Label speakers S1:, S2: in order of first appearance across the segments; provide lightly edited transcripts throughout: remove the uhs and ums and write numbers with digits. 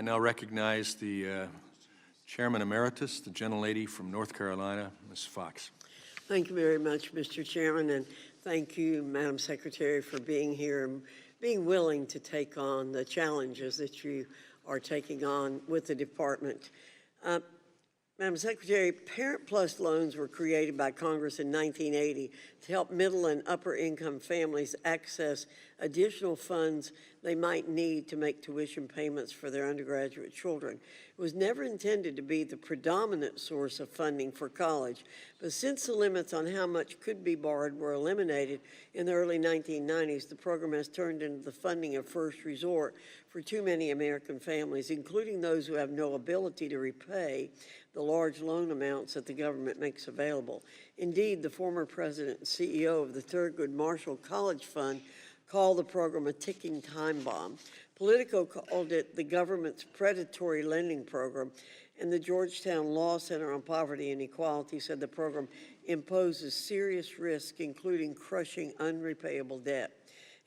S1: I now recognize the Chairman Emeritus, the gentlelady from North Carolina, Ms. Fox.
S2: Thank you very much, Mr. Chairman, and thank you, Madam Secretary, for being here and being willing to take on the challenges that you are taking on with the department. Madam Secretary, Parent Plus loans were created by Congress in 1980 to help middle and upper income families access additional funds they might need to make tuition payments for their undergraduate children. It was never intended to be the predominant source of funding for college, but since the limits on how much could be borrowed were eliminated in the early 1990s, the program has turned into the funding of first resort for too many American families, including those who have no ability to repay the large loan amounts that the government makes available. Indeed, the former president and CEO of the Thurgood Marshall College Fund called the program a ticking time bomb. Politico called it the government's predatory lending program, and the Georgetown Law Center on Poverty and Equality said the program imposes serious risk, including crushing unrepayable debt.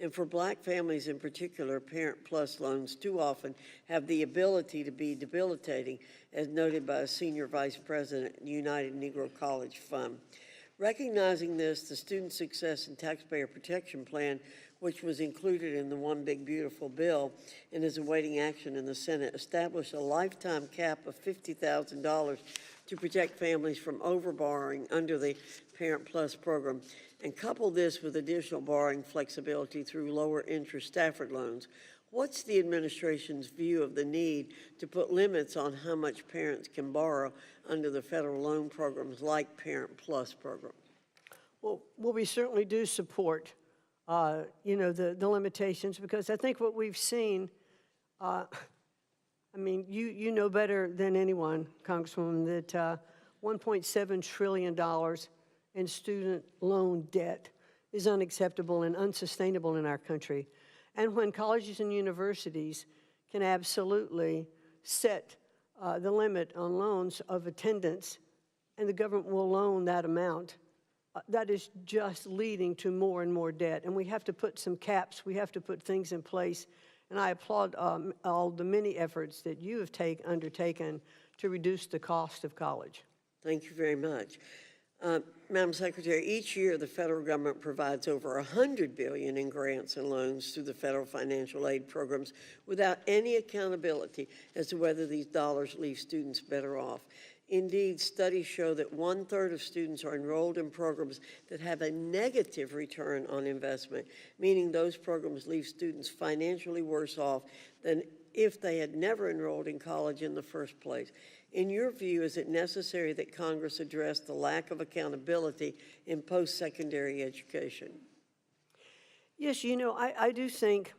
S2: And for Black families in particular, Parent Plus loans too often have the ability to be debilitating, as noted by a senior vice president at United Negro College Fund. Recognizing this, the Student Success and Taxpayer Protection Plan, which was included in the One Big Beautiful Bill and is awaiting action in the Senate, established a lifetime cap of $50,000 to protect families from overborrowing under the Parent Plus program, and couple this with additional borrowing flexibility through lower interest Stafford loans. What's the administration's view of the need to put limits on how much parents can borrow under the federal loan programs like Parent Plus program?
S3: Well, we certainly do support, the limitations, because I think what we've seen, I mean, you know better than anyone, Congresswoman, that $1.7 trillion in student loan debt is unacceptable and unsustainable in our country. And when colleges and universities can absolutely set the limit on loans of attendance, and the government will loan that amount, that is just leading to more and more debt. And we have to put some caps, we have to put things in place. And I applaud all the many efforts that you have undertaken to reduce the cost of college.
S2: Thank you very much. Madam Secretary, each year the federal government provides over $100 billion in grants and loans through the federal financial aid programs without any accountability as to whether these dollars leave students better off. Indeed, studies show that 1/3 of students are enrolled in programs that have a negative return on investment, meaning those programs leave students financially worse off than if they had never enrolled in college in the first place. In your view, is it necessary that Congress address the lack of accountability in post-secondary education?
S3: Yes, I do think,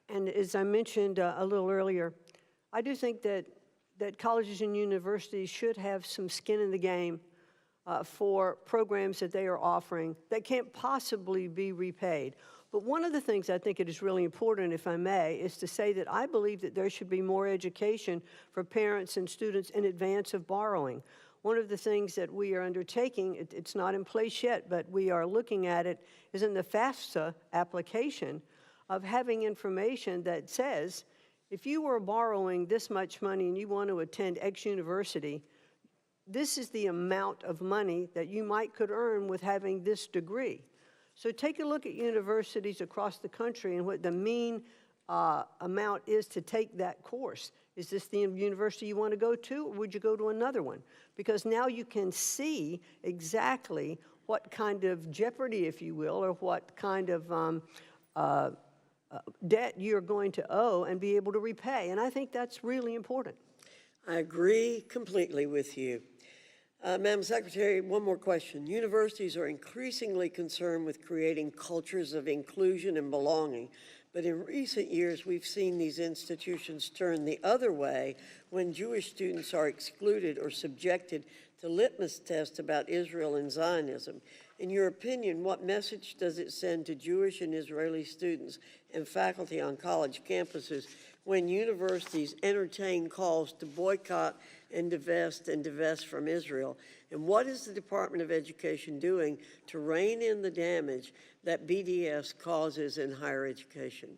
S3: and as I mentioned a little earlier, I do think that colleges and universities should have some skin in the game for programs that they are offering that can't possibly be repaid. But one of the things I think it is really important, if I may, is to say that I believe that there should be more education for parents and students in advance of borrowing. One of the things that we are undertaking, it's not in place yet, but we are looking at it, is in the FAFSA application of having information that says, if you were borrowing this much money and you want to attend X university, this is the amount of money that you could earn with having this degree. So take a look at universities across the country and what the mean amount is to take that course. Is this the university you want to go to, or would you go to another one? Because now you can see exactly what kind of jeopardy, if you will, or what kind of debt you're going to owe and be able to repay. And I think that's really important.
S2: I agree completely with you. Madam Secretary, one more question. Universities are increasingly concerned with creating cultures of inclusion and belonging, but in recent years we've seen these institutions turn the other way when Jewish students are excluded or subjected to litmus tests about Israel and Zionism. In your opinion, what message does it send to Jewish and Israeli students and faculty on college campuses when universities entertain calls to boycott and divest from Israel? And what is the Department of Education doing to rein in the damage that BDS causes in higher education?